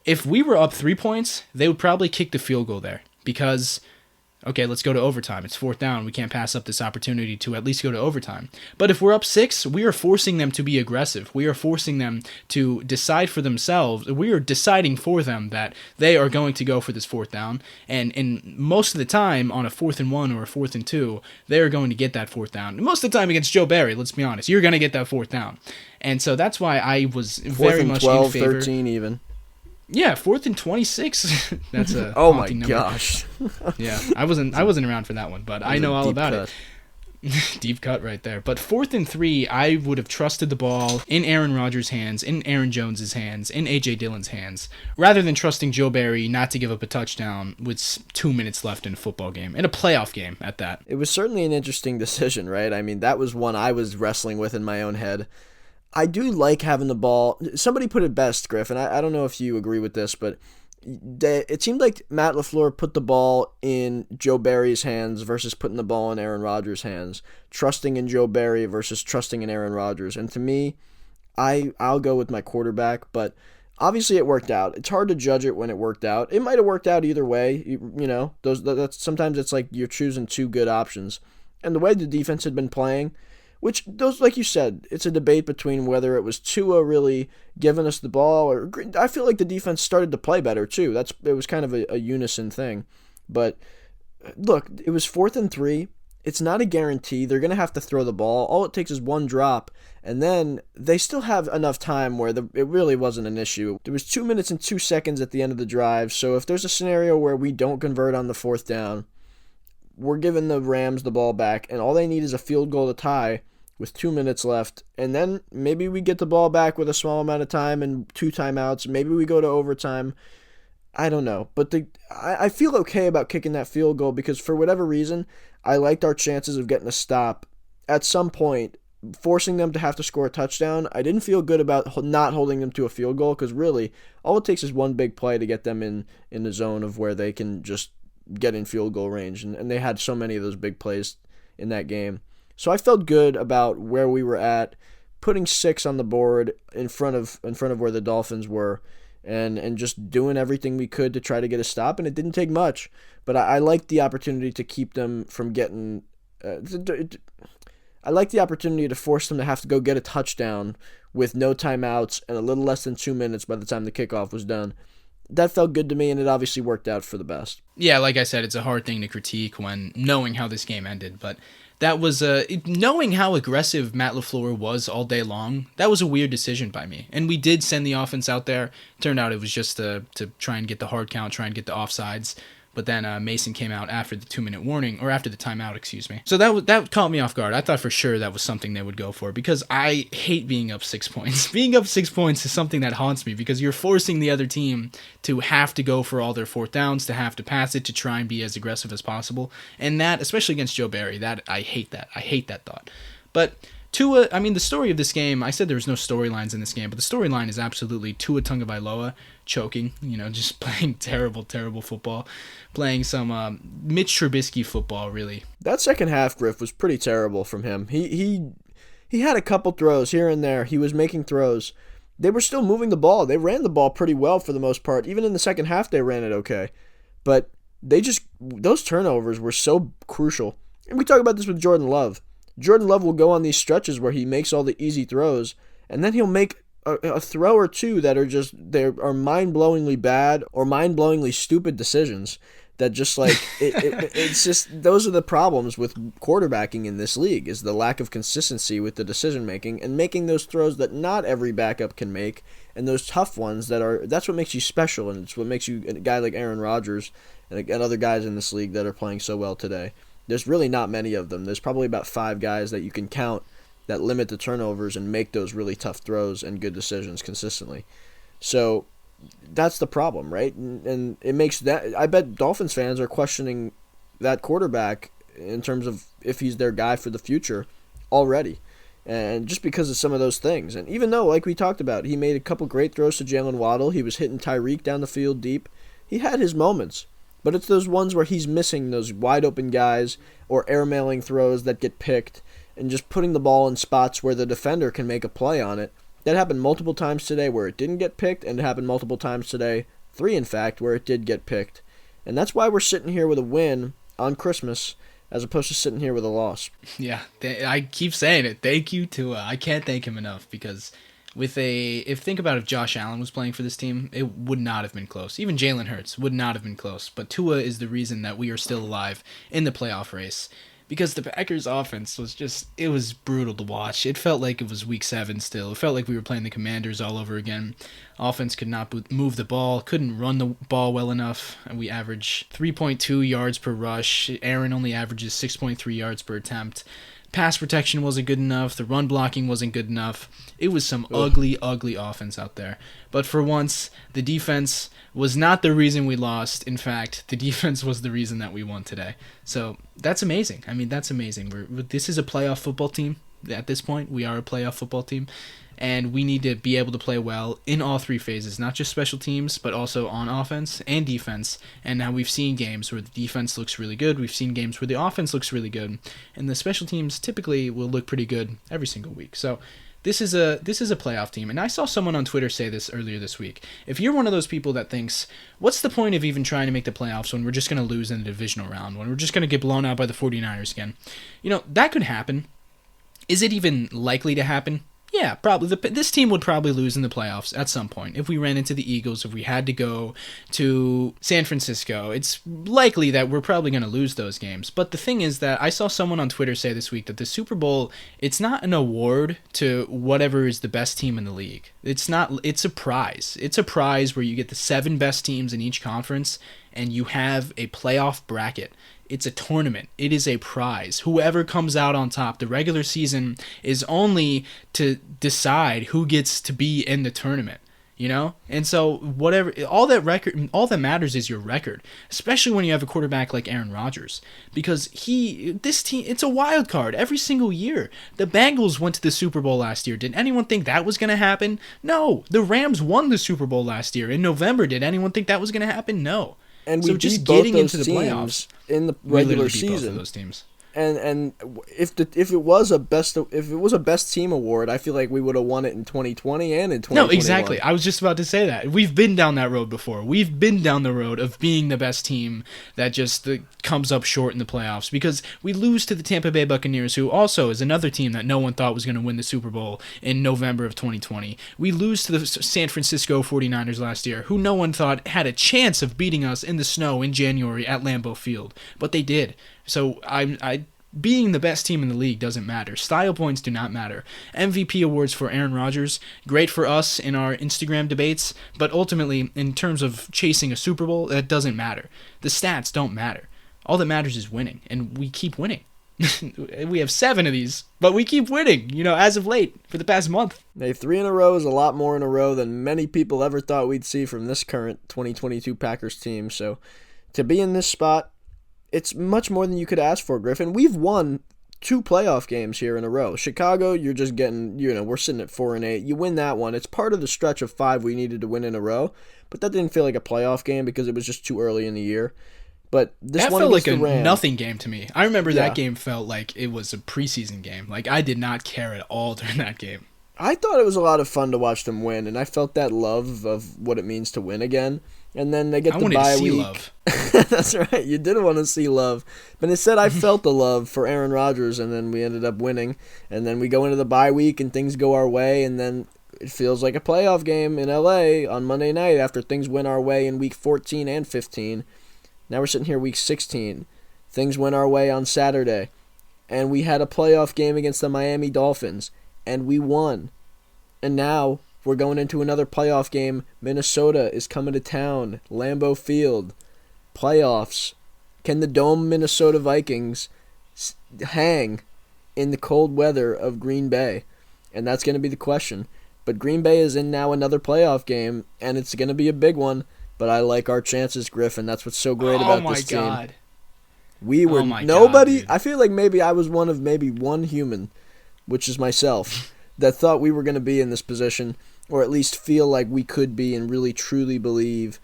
If we were up 3 points, they would probably kick the field goal there because Okay, let's go to overtime. It's fourth down. We can't pass up this opportunity to at least go to overtime. But if we're up 6, we are forcing them to be aggressive. We are forcing them to decide for themselves. We are deciding for them that they are going to go for this fourth down. And most of the time, on a 4th and 1 or a 4th and 2, they are going to get that fourth down. Most of the time against Joe Barry, let's be honest, you're going to get that fourth down. And so that's why I was very much 12, in favor. 13 even. Yeah, 4th and 26. That's a oh my haunting number. gosh. Yeah, I wasn't around for that one, but I know all about it. Deep cut right there. But 4th and 3, I would have trusted the ball in Aaron Rodgers' hands, in Aaron Jones' hands, in A.J. Dillon's hands, rather than trusting Joe Barry not to give up a touchdown with 2 minutes left in a football game, in a playoff game at that. It was certainly an interesting decision, right? I mean, that was one I was wrestling with in my own head. I do like having the ball. Somebody put it best, Griff, and I don't know if you agree with this, but it seemed like Matt LaFleur put the ball in Joe Barry's hands versus putting the ball in Aaron Rodgers' hands, trusting in Joe Barry versus trusting in Aaron Rodgers. And to me, I'll go with my quarterback, but obviously it worked out. It's hard to judge it when it worked out. It might have worked out either way. You know, that's sometimes it's like you're choosing two good options. And the way the defense had been playing, which, those, like you said, it's a debate between whether it was Tua really giving us the ball, or I feel like the defense started to play better too. It was kind of a unison thing. But look, it was 4th and 3. It's not a guarantee. They're going to have to throw the ball. All it takes is one drop, and then they still have enough time where it really wasn't an issue. There was 2 minutes and 2 seconds at the end of the drive, so if there's a scenario where we don't convert on the 4th down, we're giving the Rams the ball back, and all they need is a field goal to tie with 2 minutes left, and then maybe we get the ball back with a small amount of time and 2 timeouts. Maybe we go to overtime. I don't know, but I feel okay about kicking that field goal because for whatever reason, I liked our chances of getting a stop at some point, forcing them to have to score a touchdown. I didn't feel good about not holding them to a field goal because really, all it takes is one big play to get them in the zone of where they can just get in field goal range, and they had so many of those big plays in that game. So I felt good about where we were at, putting 6 on the board in front of where the Dolphins were, and just doing everything we could to try to get a stop, and it didn't take much. But I liked the opportunity to keep them from getting. I liked the opportunity to force them to have to go get a touchdown with no timeouts and a little less than 2 minutes by the time the kickoff was done. That felt good to me, and it obviously worked out for the best. Yeah, like I said, it's a hard thing to critique when knowing how this game ended, but that was knowing how aggressive Matt LaFleur was all day long. That was a weird decision by me, and we did send the offense out there. Turned out it was just to try and get the hard count, try and get the offsides. But then Mason came out after the 2-minute warning, or after the timeout, excuse me. So that caught me off guard. I thought for sure that was something they would go for because I hate being up 6 points. Being up 6 points is something that haunts me because you're forcing the other team to have to go for all their fourth downs, to have to pass it, to try and be as aggressive as possible. And that, especially against Joe Barry, I hate that. I hate that thought. But Tua, I mean, the story of this game, I said there was no storylines in this game, but the storyline is absolutely Tua Tagovailoa choking, just playing terrible, terrible football, playing some Mitch Trubisky football, really. That second half, Griff, was pretty terrible from him. He had a couple throws here and there. He was making throws. They were still moving the ball. They ran the ball pretty well for the most part. Even in the second half, they ran it okay. But those turnovers were so crucial. And we talk about this with Jordan Love. Jordan Love will go on these stretches where he makes all the easy throws, and then he'll make a throw or two that are mind-blowingly bad or mind-blowingly stupid decisions that just like it's just those are the problems with quarterbacking in this league is the lack of consistency with the decision making and making those throws that not every backup can make, and those tough ones that's what makes you special, and it's what makes you a guy like Aaron Rodgers and other guys in this league that are playing so well today. There's really not many of them. There's probably about 5 guys that you can count that limit the turnovers and make those really tough throws and good decisions consistently. So that's the problem, right? And it makes that, I bet Dolphins fans are questioning that quarterback in terms of if he's their guy for the future already. And just because of some of those things. And even though, like we talked about, he made a couple great throws to Jalen Waddle, he was hitting Tyreek down the field deep, he had his moments. But it's those ones where he's missing those wide open guys or airmailing throws that get picked and just putting the ball in spots where the defender can make a play on it. That happened multiple times today where it didn't get picked, and it happened multiple times today, 3 in fact, where it did get picked. And that's why we're sitting here with a win on Christmas as opposed to sitting here with a loss. Yeah, I keep saying it. Thank you, Tua. I can't thank him enough because think about if Josh Allen was playing for this team, it would not have been close. Even Jalen Hurts would not have been close. But Tua is the reason that we are still alive in the playoff race. Because the Packers' offense it was brutal to watch. It felt like it was week 7 still. It felt like we were playing the Commanders all over again. Offense could not move the ball, couldn't run the ball well enough. And we average 3.2 yards per rush. Aaron only averages 6.3 yards per attempt. Pass protection wasn't good enough. The run blocking wasn't good enough. It was some ugly, ugly offense out there. But for once, the defense was not the reason we lost. In fact, the defense was the reason that we won today. So that's amazing. I mean, that's amazing. This is a playoff football team. At this point, we are a playoff football team. And we need to be able to play well in all 3 phases, not just special teams, but also on offense and defense. And now we've seen games where the defense looks really good. We've seen games where the offense looks really good. And the special teams typically will look pretty good every single week. So this is a playoff team. And I saw someone on Twitter say this earlier this week. If you're one of those people that thinks, what's the point of even trying to make the playoffs when we're just going to lose in the divisional round, when we're just going to get blown out by the 49ers again? That could happen. Is it even likely to happen? Yeah, probably. This team would probably lose in the playoffs at some point. If we ran into the Eagles, if we had to go to San Francisco, it's likely that we're probably going to lose those games. But the thing is that I saw someone on Twitter say this week that the Super Bowl, it's not an award to whatever is the best team in the league. It's a prize. It's a prize where you get the 7 best teams in each conference and you have a playoff bracket. It's a tournament. It is a prize. Whoever comes out on top, the regular season is only to decide who gets to be in the tournament, And so all that matters is your record, especially when you have a quarterback like Aaron Rodgers, because this team, it's a wild card every single year. The Bengals went to the Super Bowl last year. Did anyone think that was going to happen? No. The Rams won the Super Bowl last year in November. Did anyone think that was going to happen? No. And we so beat just both getting those into the teams playoffs in the regular beat both season. of those teams. And if it was a best team award, I feel like we would have won it in 2020 and in 2021. No, exactly. I was just about to say that. We've been down that road before. We've been down the road of being the best team that just comes up short in the playoffs because we lose to the Tampa Bay Buccaneers, who also is another team that no one thought was going to win the Super Bowl in November of 2020. We lose to the San Francisco 49ers last year, who no one thought had a chance of beating us in the snow in January at Lambeau Field, but they did. So being the best team in the league doesn't matter. Style points do not matter. MVP awards for Aaron Rodgers, great for us in our Instagram debates, but ultimately, in terms of chasing a Super Bowl, that doesn't matter. The stats don't matter. All that matters is winning, and we keep winning. We have 7 of these, but we keep winning, as of late, for the past month. Hey, 3 in a row is a lot more in a row than many people ever thought we'd see from this current 2022 Packers team, so to be in this spot, it's much more than you could ask for, Griffin. We've won 2 playoff games here in a row. Chicago, you're just getting, we're sitting at 4-8. You win that one. It's part of the stretch of 5 we needed to win in a row, but that didn't feel like a playoff game because it was just too early in the year. But this one felt like a nothing game to me. I remember that game felt like it was a preseason game. Like I did not care at all during that game. I thought it was a lot of fun to watch them win, and I felt that love of what it means to win again. And then they get the bye week. Love. That's right. You did want to see love. But instead, I felt the love for Aaron Rodgers, and then we ended up winning. And then we go into the bye week, and things go our way, and then it feels like a playoff game in L.A. on Monday night after things went our way in week 14 and 15. Now we're sitting here week 16. Things went our way on Saturday, and we had a playoff game against the Miami Dolphins, and we won. And now we're going into another playoff game. Minnesota is coming to town. Lambeau Field. Playoffs. Can the Dome Minnesota Vikings hang in the cold weather of Green Bay? And that's going to be the question. But Green Bay is in now another playoff game, and it's going to be a big one. But I like our chances, Griffin. That's what's so great about this team. God. We were nobody. God, I feel like maybe I was one of maybe one human, which is myself, that thought we were going to be in this position, or at least feel like we could be and really truly believe.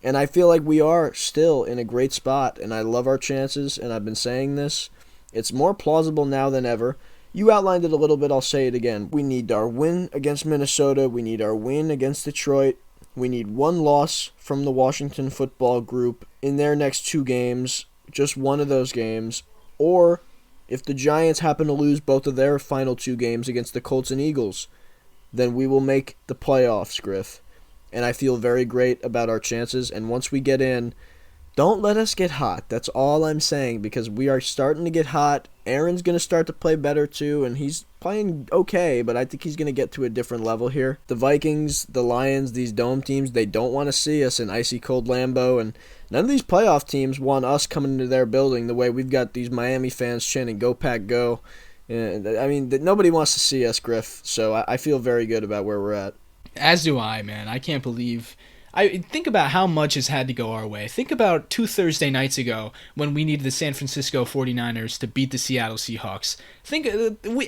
And I feel like we are still in a great spot, and I love our chances, and I've been saying this. It's more plausible now than ever. You outlined it a little bit, I'll say it again. We need our win against Minnesota. We need our win against Detroit. We need one loss from the Washington football group in their next 2 games just one of those games, or if the Giants happen to lose both of their final 2 games against the Colts and Eagles, then we will make the playoffs, Griff. And I feel very great about our chances. And once we get in, don't let us get hot. That's all I'm saying, because we are starting to get hot. Aaron's going to start to play better too, and he's playing okay, but I think he's going to get to a different level here. The Vikings, the Lions, these dome teams, they don't want to see us in icy cold Lambeau, and none of these playoff teams want us coming into their building the way we've got these Miami fans chanting, "Go Pack, go." I mean, nobody wants to see us, Griff, so I feel very good about where we're at. As do I, man. I can't believe... I think about how much has had to go our way. Think about 2 Thursday nights ago when we needed the San Francisco 49ers to beat the Seattle Seahawks. Think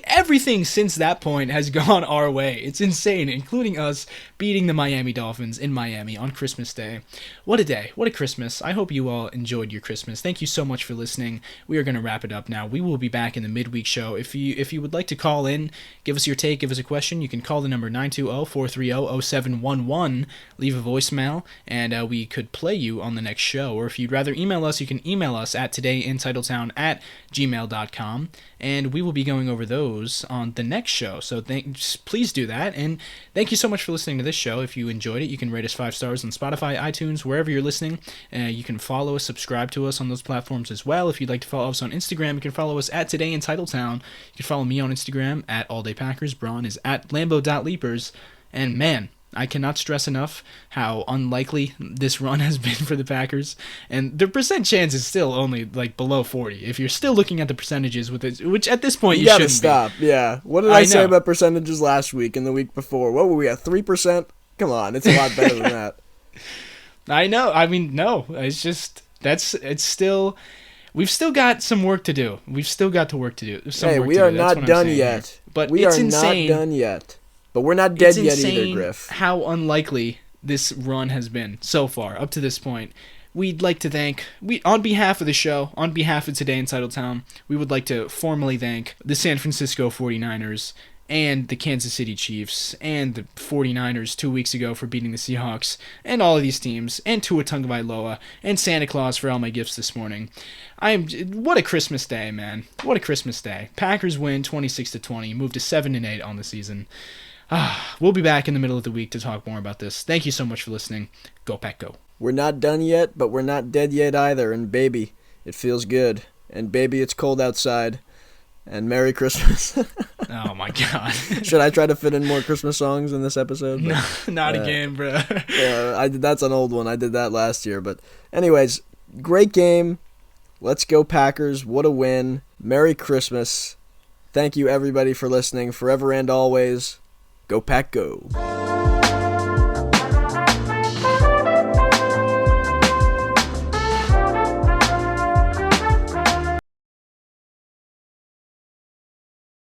everything since that point has gone our way. It's insane, including us beating the Miami Dolphins in Miami on Christmas Day. What a day. What a Christmas. I hope you all enjoyed your Christmas. Thank you so much for listening. We are going to wrap it up now. We will be back in the midweek show. If you would like to call in, give us your take, give us a question, you can call the number 920-430-0711, leave a voicemail, and we could play you on the next show. Or if you'd rather email us, you can email us at todayintitletown@gmail.com, and we will be going over those on the next show. So please do that, and thank you so much for listening to this show. If you enjoyed it, you can rate us 5 stars on Spotify, iTunes, wherever you're listening. You can follow us, subscribe to us on those platforms as well. If you'd like to follow us on Instagram, you can follow us at todayintitletown. You can follow me on Instagram at alldaypackers. Bron is at lambo.leapers. And man, I cannot stress enough how unlikely this run has been for the Packers, and the percent chance is still only like below 40. If you're still looking at the percentages with it, which at this point you gotta shouldn't stop. be. Yeah. What did I say about percentages last week and the week before? What were we at? 3%? Come on, it's a lot better than that. I know. I mean, no. It's just it's still. We've still got some work to do. We've still got work to do. We are not done yet. But we it's are insane. not done yet. But we're not dead yet either, Griff. How unlikely this run has been so far, up to this point. We'd like to thank, on behalf of the show, on behalf of Today in Titletown, we would like to formally thank the San Francisco 49ers and the Kansas City Chiefs and the 49ers 2 weeks ago for beating the Seahawks, and all of these teams, and Tua Tagovailoa, and Santa Claus for all my gifts this morning. What a Christmas day, man. What a Christmas day. Packers win 26-20, move to 7-8 on the season. We'll be back in the middle of the week to talk more about this. Thank you so much for listening. Go Pack, go. We're not done yet, but we're not dead yet either. And baby, it feels good. And baby, it's cold outside. And Merry Christmas. Oh my God. Should I try to fit in more Christmas songs in this episode? No, not again, bro. That's an old one. I did that last year. But anyways, great game. Let's go Packers. What a win. Merry Christmas. Thank you everybody for listening. Forever and always. Go Pack, go.